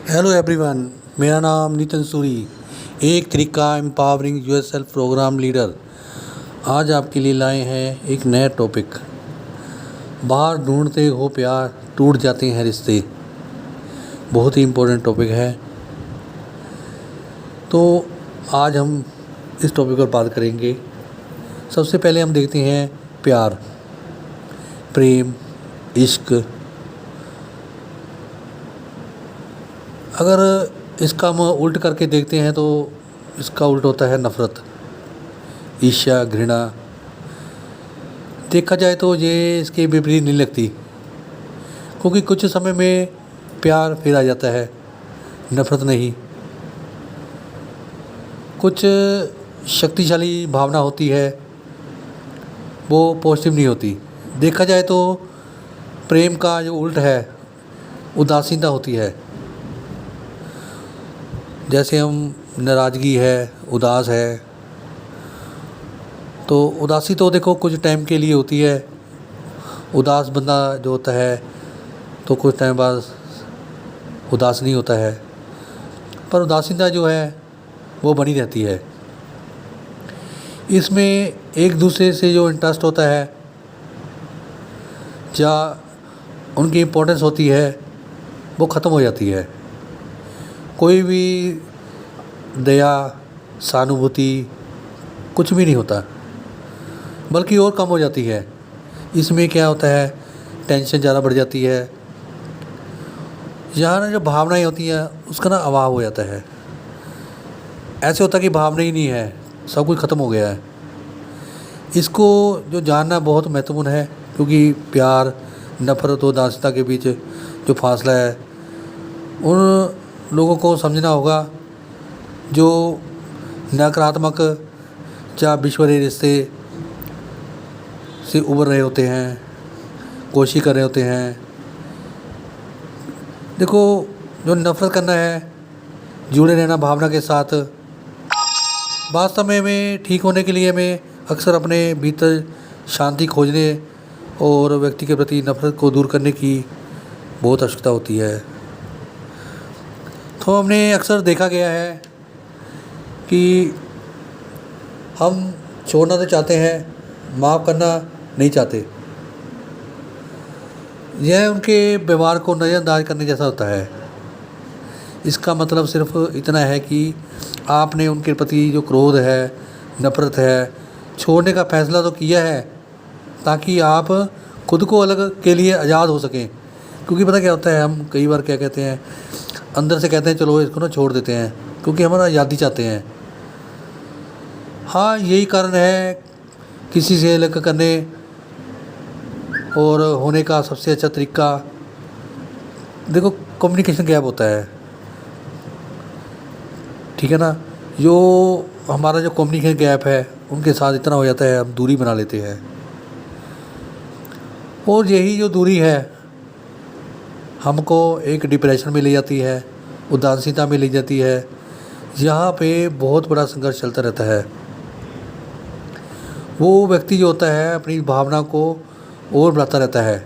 Hello everyone. मेरा नाम नितिन सूरी, एक तरीका एम्पावरिंग यूएसएल्फ प्रोग्राम लीडर। आज आपके लिए लाए हैं एक नया टॉपिक। बाहर ढूंढते हो प्यार, टूट जाते हैं रिश्ते। बहुत ही इम्पोर्टेंट टॉपिक है। तो आज हम इस टॉपिक पर बात करेंगे। सबसे पहले हम देखते हैं प्यार, प्रेम, इश्क। अगर इसका हम उल्ट करके देखते हैं तो इसका उल्ट होता है नफ़रत, ईर्ष्या, घृणा। देखा जाए तो ये इसके विपरीत नहीं लगती, क्योंकि कुछ समय में प्यार फिर आ जाता है, नफ़रत नहीं। कुछ शक्तिशाली भावना होती है, वो पॉजिटिव नहीं होती। देखा जाए तो प्रेम का जो उल्ट है उदासीनता होती है। जैसे हम नाराज़गी है, उदास है, तो उदासी तो देखो कुछ टाइम के लिए होती है। उदास बंदा जो होता है तो कुछ टाइम बाद उदास नहीं होता है, पर उदासीनता जो है वो बनी रहती है। इसमें एक दूसरे से जो इंटरेस्ट होता है या उनकी इम्पोर्टेंस होती है वो ख़त्म हो जाती है। कोई भी दया, सहानुभूति कुछ भी नहीं होता, बल्कि और कम हो जाती है। इसमें क्या होता है, टेंशन ज़्यादा बढ़ जाती है। यहाँ ना जो भावनाएं होती हैं उसका ना अभाव हो जाता है। ऐसे होता है कि भावना ही नहीं है, सब कुछ ख़त्म हो गया है। इसको जो जानना बहुत महत्वपूर्ण है, क्योंकि प्यार, नफ़रत और उदासीनता के बीच जो फासला है उन लोगों को समझना होगा जो नकारात्मक या विश्वसनीय रिश्ते से उबर रहे होते हैं, कोशिश कर रहे होते हैं। देखो, जो नफ़रत करना है, जुड़े रहना भावना के साथ, वास्तव में हमें ठीक होने के लिए हमें अक्सर अपने भीतर शांति खोजने और व्यक्ति के प्रति नफ़रत को दूर करने की बहुत आवश्यकता होती है। तो हमने अक्सर देखा गया है कि हम छोड़ना तो चाहते हैं, माफ़ करना नहीं चाहते। यह उनके व्यवहार को नज़रअंदाज करने जैसा होता है। इसका मतलब सिर्फ इतना है कि आपने उनके प्रति जो क्रोध है, नफ़रत है, छोड़ने का फ़ैसला तो किया है ताकि आप खुद को अलग के लिए आज़ाद हो सकें। क्योंकि पता क्या होता है, हम कई बार क्या कहते हैं, अंदर से कहते हैं चलो इसको ना छोड़ देते हैं, क्योंकि हमारा आज़ादी चाहते हैं। हाँ, यही कारण है किसी से अलग करने और होने का सबसे अच्छा तरीका, देखो, कम्युनिकेशन गैप होता है। ठीक है ना। जो हमारा जो कम्युनिकेशन गैप है उनके साथ इतना हो जाता है, हम दूरी बना लेते हैं। और यही जो दूरी है हमको एक डिप्रेशन में ले जाती है, उदासीनता में ले जाती है। यहाँ पे बहुत बड़ा संघर्ष चलता रहता है। वो व्यक्ति जो होता है अपनी भावना को और बढ़ाता रहता है।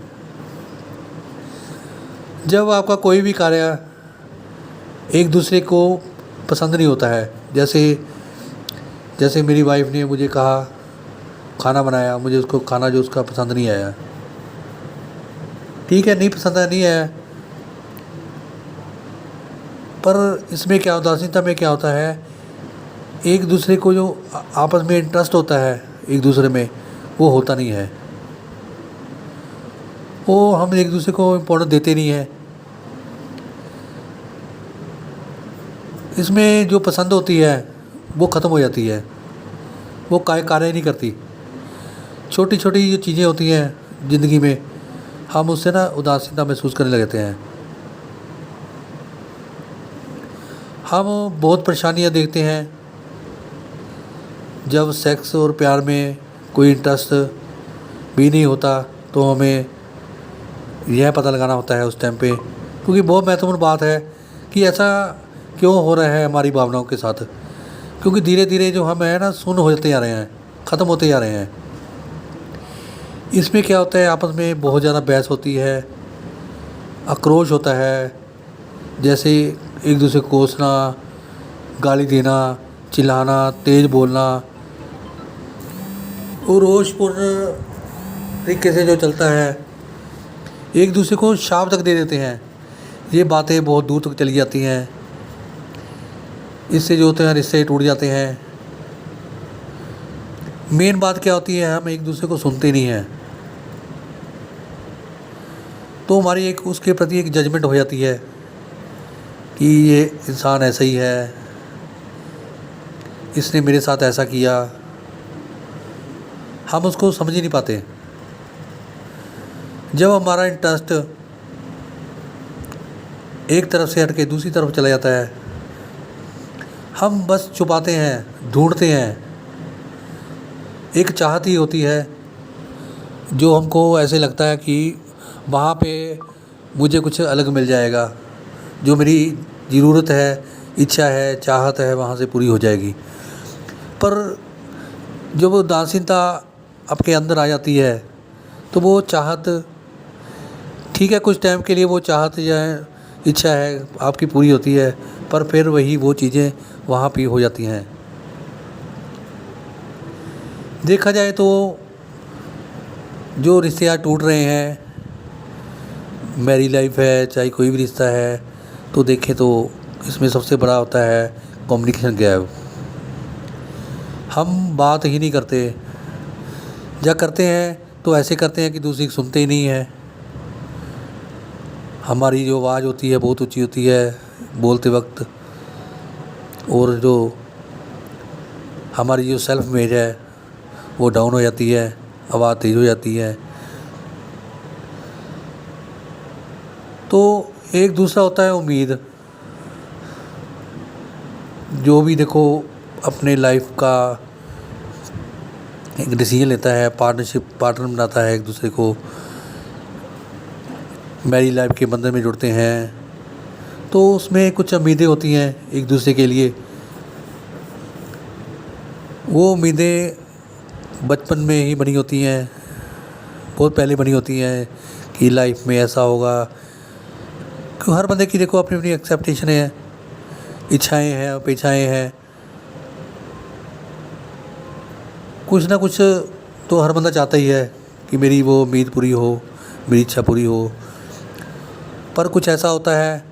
जब आपका कोई भी कार्य एक दूसरे को पसंद नहीं होता है, जैसे मेरी वाइफ ने मुझे कहा, खाना बनाया, मुझे उसको खाना जो उसका पसंद नहीं आया। ठीक है, नहीं पसंद आया, नहीं आया, पर इसमें क्या, उदासीनता में क्या होता है, एक दूसरे को जो आपस में इंटरेस्ट होता है एक दूसरे में, वो होता नहीं है। वो हम एक दूसरे को इम्पोर्टेंस देते नहीं हैं। इसमें जो पसंद होती है वो ख़त्म हो जाती है, वो कार्य नहीं करती। छोटी छोटी जो चीज़ें होती हैं ज़िंदगी में, हम उससे ना उदासीनता महसूस करने लगते हैं। हम बहुत परेशानियां देखते हैं जब सेक्स और प्यार में कोई इंटरेस्ट भी नहीं होता, तो हमें यह पता लगाना होता है उस टाइम पे, क्योंकि बहुत महत्वपूर्ण बात है कि ऐसा क्यों हो रहा है हमारी भावनाओं के साथ। क्योंकि धीरे धीरे जो हम है ना, शून्य होते जा रहे हैं, ख़त्म होते जा रहे हैं। इसमें क्या होता है, आपस में बहुत ज़्यादा बहस होती है, आक्रोश होता है। जैसे एक दूसरे को कोसना, गाली देना, चिल्लाना, तेज़ बोलना और रोषपूर्ण तरीके से जो चलता है, एक दूसरे को शाप तक दे देते हैं। ये बातें बहुत दूर तक चली जाती हैं। इससे जो होते हैं रिश्ते टूट जाते हैं। मेन बात क्या होती है, हम एक दूसरे को सुनते नहीं हैं, तो हमारी एक उसके प्रति एक जजमेंट हो जाती है कि ये इंसान ऐसा ही है, इसने मेरे साथ ऐसा किया। हम उसको समझ ही नहीं पाते। जब हमारा इंटरेस्ट एक तरफ से हट के दूसरी तरफ चला जाता है, हम बस छुपाते हैं, ढूंढते हैं। एक चाहत ही होती है जो हमको ऐसे लगता है कि वहाँ पे मुझे कुछ अलग मिल जाएगा, जो मेरी ज़रूरत है, इच्छा है, चाहत है, वहाँ से पूरी हो जाएगी। पर जब वो उदासीनता आपके अंदर आ जाती है तो वो चाहत ठीक है, कुछ टाइम के लिए वो चाहत या इच्छा है आपकी पूरी होती है, पर फिर वही वो चीज़ें वहाँ पे हो जाती हैं। देखा जाए तो जो रिश्ते आज टूट रहे हैं, मैरिज लाइफ है चाहे कोई भी रिश्ता है, तो देखें तो इसमें सबसे बड़ा होता है कम्युनिकेशन गैप। हम बात ही नहीं करते, या करते हैं तो ऐसे करते हैं कि दूसरी को सुनते ही नहीं है। हमारी जो आवाज़ होती है बहुत ऊंची होती है बोलते वक्त, और जो हमारी जो सेल्फ इमेज है वो डाउन हो जाती है, आवाज़ तेज़ हो जाती है। तो एक दूसरा होता है उम्मीद। जो भी देखो अपने लाइफ का एक डिसीजन लेता है, पार्टनर बनाता है, एक दूसरे को मैरिज लाइफ के बंधन में जुड़ते हैं, तो उसमें कुछ उम्मीदें होती हैं एक दूसरे के लिए। वो उम्मीदें बचपन में ही बनी होती हैं, बहुत पहले बनी होती हैं कि लाइफ में ऐसा होगा। क्यों हर बंदे की देखो अपनी अपनी एक्सेप्टेशन है, इच्छाएं हैं, अपेक्षाएं हैं। कुछ ना कुछ तो हर बंदा चाहता ही है कि मेरी वो उम्मीद पूरी हो, मेरी इच्छा पूरी हो। पर कुछ ऐसा होता है,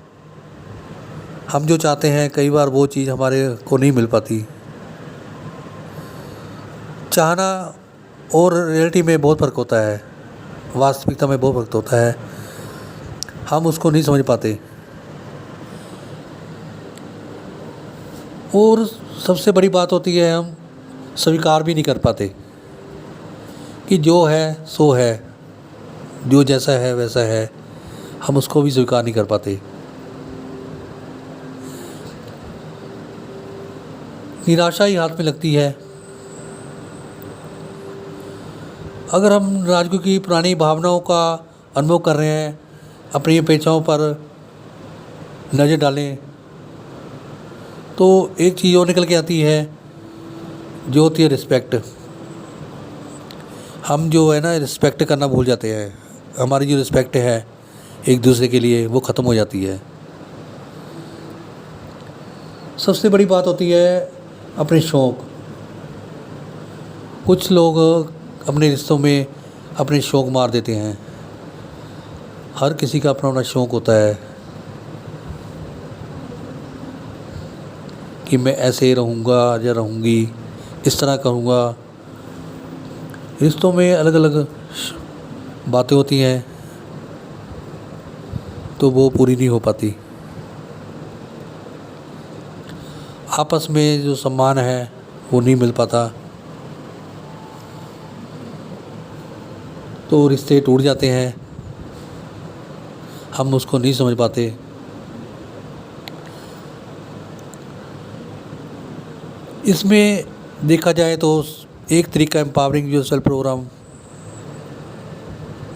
हम जो चाहते हैं कई बार वो चीज़ हमारे को नहीं मिल पाती। चाहना और रियलिटी में बहुत फ़र्क होता है, वास्तविकता में बहुत फ़र्क होता है। हम उसको नहीं समझ पाते। और सबसे बड़ी बात होती है, हम स्वीकार भी नहीं कर पाते कि जो है सो है, जो जैसा है वैसा है, हम उसको भी स्वीकार नहीं कर पाते। निराशा ही हाथ में लगती है। अगर हम राजगुरु की पुरानी भावनाओं का अनुभव कर रहे हैं, अपनी अपेक्षाओं पर नज़र डालें, तो एक चीज़ और निकल के आती है जो होती है रिस्पेक्ट। हम जो है ना रिस्पेक्ट करना भूल जाते हैं। हमारी जो रिस्पेक्ट है एक दूसरे के लिए वो ख़त्म हो जाती है। सबसे बड़ी बात होती है अपने शौक़। कुछ लोग अपने रिश्तों में अपने शौक़ मार देते हैं। हर किसी का अपना अपना शौक़ होता है कि मैं ऐसे रहूँगा या रहूँगी, इस तरह करूँगा। रिश्तों में अलग अलग बातें होती हैं तो वो पूरी नहीं हो पाती। आपस में जो सम्मान है वो नहीं मिल पाता, तो रिश्ते टूट जाते हैं। हम उसको नहीं समझ पाते। इसमें देखा जाए तो एक तरीका एम्पावरिंग योरसेल्फ प्रोग्राम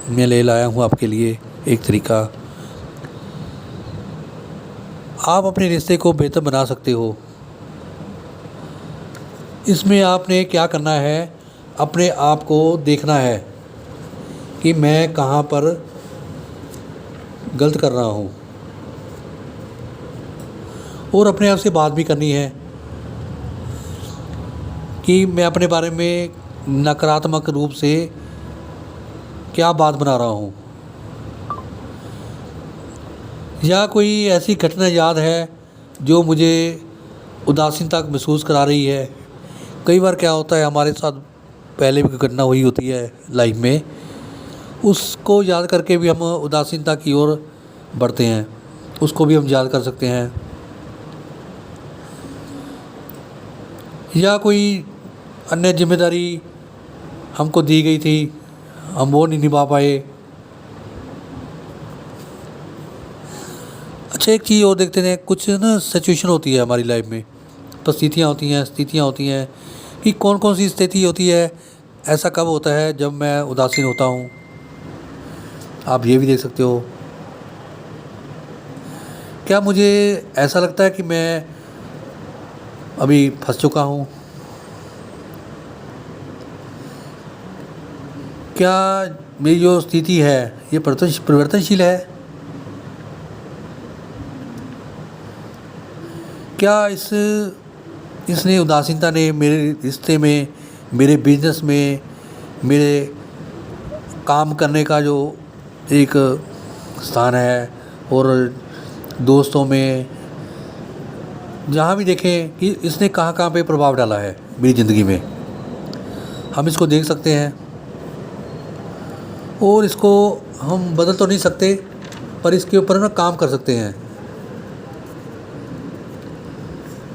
मैं ले लाया हूँ आपके लिए। एक तरीका, आप अपने रिश्ते को बेहतर बना सकते हो। इसमें आपने क्या करना है, अपने आप को देखना है कि मैं कहाँ पर गलत कर रहा हूँ। और अपने आप से बात भी करनी है कि मैं अपने बारे में नकारात्मक रूप से क्या बात बना रहा हूँ, या कोई ऐसी घटना याद है जो मुझे उदासीनता महसूस करा रही है। कई बार क्या होता है, हमारे साथ पहले भी कोई घटना हुई होती है लाइफ में, उसको याद करके भी हम उदासीनता की ओर बढ़ते हैं, उसको भी हम याद कर सकते हैं। या कोई अन्य जिम्मेदारी हमको दी गई थी, हम वो नहीं निभा पाए। अच्छा, एक चीज़ और देखते हैं, कुछ ना सिचुएशन होती है हमारी लाइफ में, परिस्थितियाँ होती हैं, स्थितियाँ होती हैं कि कौन कौन सी स्थिति होती है, ऐसा कब होता है जब मैं उदासीन होता हूँ। आप ये भी देख सकते हो। क्या मुझे ऐसा लगता है कि मैं अभी फंस चुका हूँ? क्या मेरी जो स्थिति है ये परिवर्तनशील है? क्या इसने उदासीनता ने मेरे रिश्ते में, मेरे बिजनेस में, मेरे काम करने का जो एक स्थान है और दोस्तों में, जहाँ भी देखें कि इसने कहाँ कहाँ पे प्रभाव डाला है मेरी ज़िंदगी में, हम इसको देख सकते हैं। और इसको हम बदल तो नहीं सकते, पर इसके ऊपर ना काम कर सकते हैं।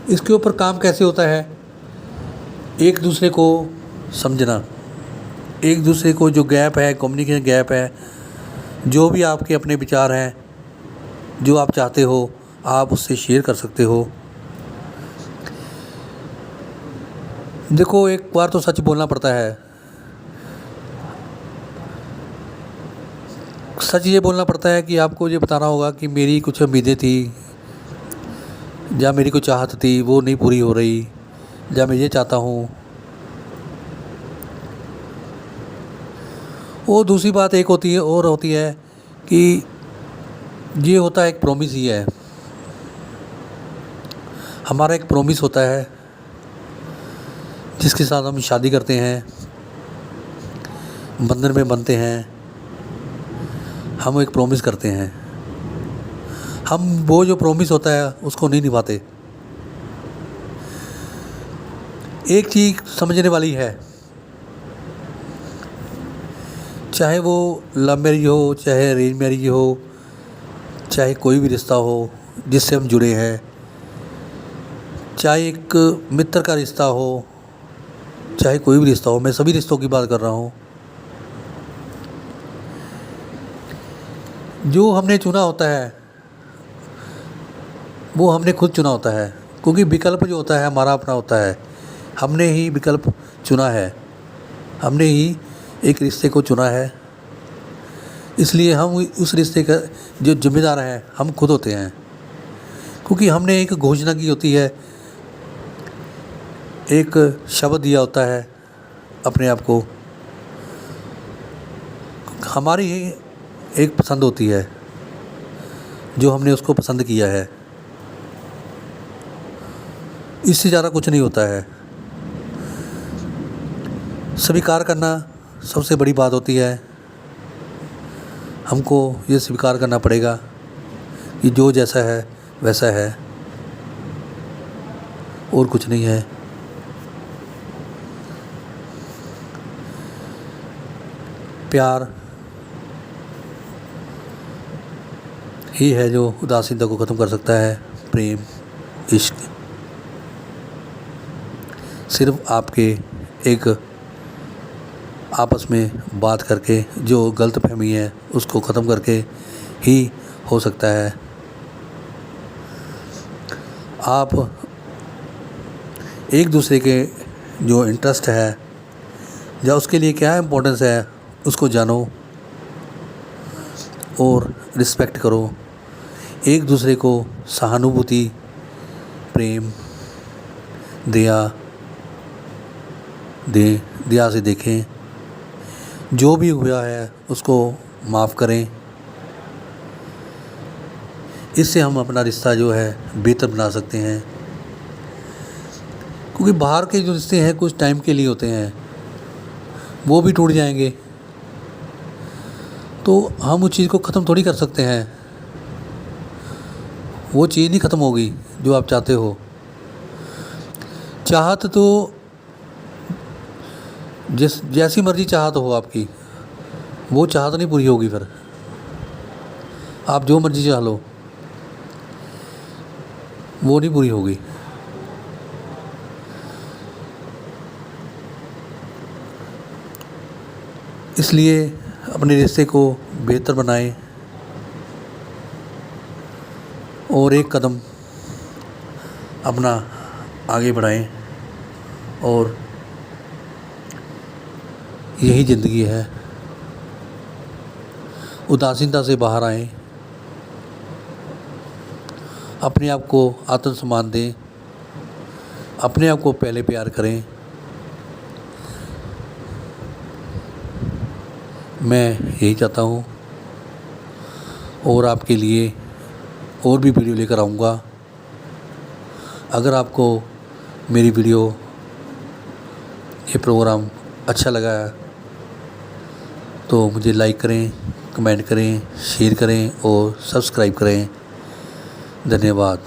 इसके ऊपर काम कैसे होता है? एक दूसरे को समझना, एक दूसरे को जो गैप है, कम्युनिकेशन गैप है, जो भी आपके अपने विचार हैं, जो आप चाहते हो, आप उससे शेयर कर सकते हो। देखो, एक बार तो सच बोलना पड़ता है। सच ये बोलना पड़ता है कि आपको ये बताना होगा कि मेरी कुछ उम्मीदें थी, या मेरी कुछ चाहत थी, वो नहीं पूरी हो रही, या मैं ये चाहता हूँ। और दूसरी बात एक होती है और होती है कि ये होता है, एक प्रॉमिस ही है, हमारा एक प्रॉमिस होता है जिसके साथ हम शादी करते हैं, बंधन में बनते हैं, हम एक प्रॉमिस करते हैं। हम वो जो प्रॉमिस होता है उसको नहीं निभाते। एक चीज़ समझने वाली है, चाहे वो लव मैरिज हो, चाहे अरेंज मैरिज हो, चाहे कोई भी रिश्ता हो जिससे हम जुड़े हैं, चाहे एक मित्र का रिश्ता हो, चाहे कोई भी रिश्ता हो, मैं सभी रिश्तों की बात कर रहा हूँ। जो हमने चुना होता है वो हमने खुद चुना होता है, क्योंकि विकल्प जो होता है हमारा अपना होता है। हमने ही विकल्प चुना है, हमने ही एक रिश्ते को चुना है, इसलिए हम उस रिश्ते का जो जिम्मेदार हैं हम खुद होते हैं। क्योंकि हमने एक घोषणा की होती है, एक शब्द दिया होता है अपने आप को, हमारी ही एक पसंद होती है जो हमने उसको पसंद किया है, इससे ज़्यादा कुछ नहीं होता है। स्वीकार करना सबसे बड़ी बात होती है। हमको ये स्वीकार करना पड़ेगा कि जो जैसा है वैसा है और कुछ नहीं है। प्यार ही है जो उदासीनता को ख़त्म कर सकता है। प्रेम, इश्क सिर्फ आपके एक आपस में बात करके, जो गलतफहमी है उसको ख़त्म करके ही हो सकता है। आप एक दूसरे के जो इंटरेस्ट है या उसके लिए क्या इम्पोर्टेंस है उसको जानो और रिस्पेक्ट करो। एक दूसरे को सहानुभूति, प्रेम, दया से देखें। जो भी हुआ है उसको माफ़ करें। इससे हम अपना रिश्ता जो है बेहतर बना सकते हैं। क्योंकि बाहर के जो रिश्ते हैं कुछ टाइम के लिए होते हैं, वो भी टूट जाएंगे, तो हम उस चीज़ को ख़त्म थोड़ी कर सकते हैं। वो चीज़ नहीं ख़त्म होगी जो आप चाहते हो। चाहत तो जैसी मर्ज़ी चाहत हो आपकी, वो चाहत नहीं पूरी होगी। फिर आप जो मर्ज़ी चाह लो, वो नहीं पूरी होगी। इसलिए अपने रिश्ते को बेहतर बनाएं और एक कदम अपना आगे बढ़ाएं, और यही ज़िंदगी है। उदासीनता से बाहर आएं, अपने आप को आत्मसम्मान दें, अपने आप को पहले प्यार करें। मैं यही चाहता हूँ, और आपके लिए और भी वीडियो लेकर आऊँगा। अगर आपको मेरी वीडियो, ये प्रोग्राम अच्छा लगा है तो मुझे लाइक करें, कमेंट करें, शेयर करें और सब्सक्राइब करें। धन्यवाद।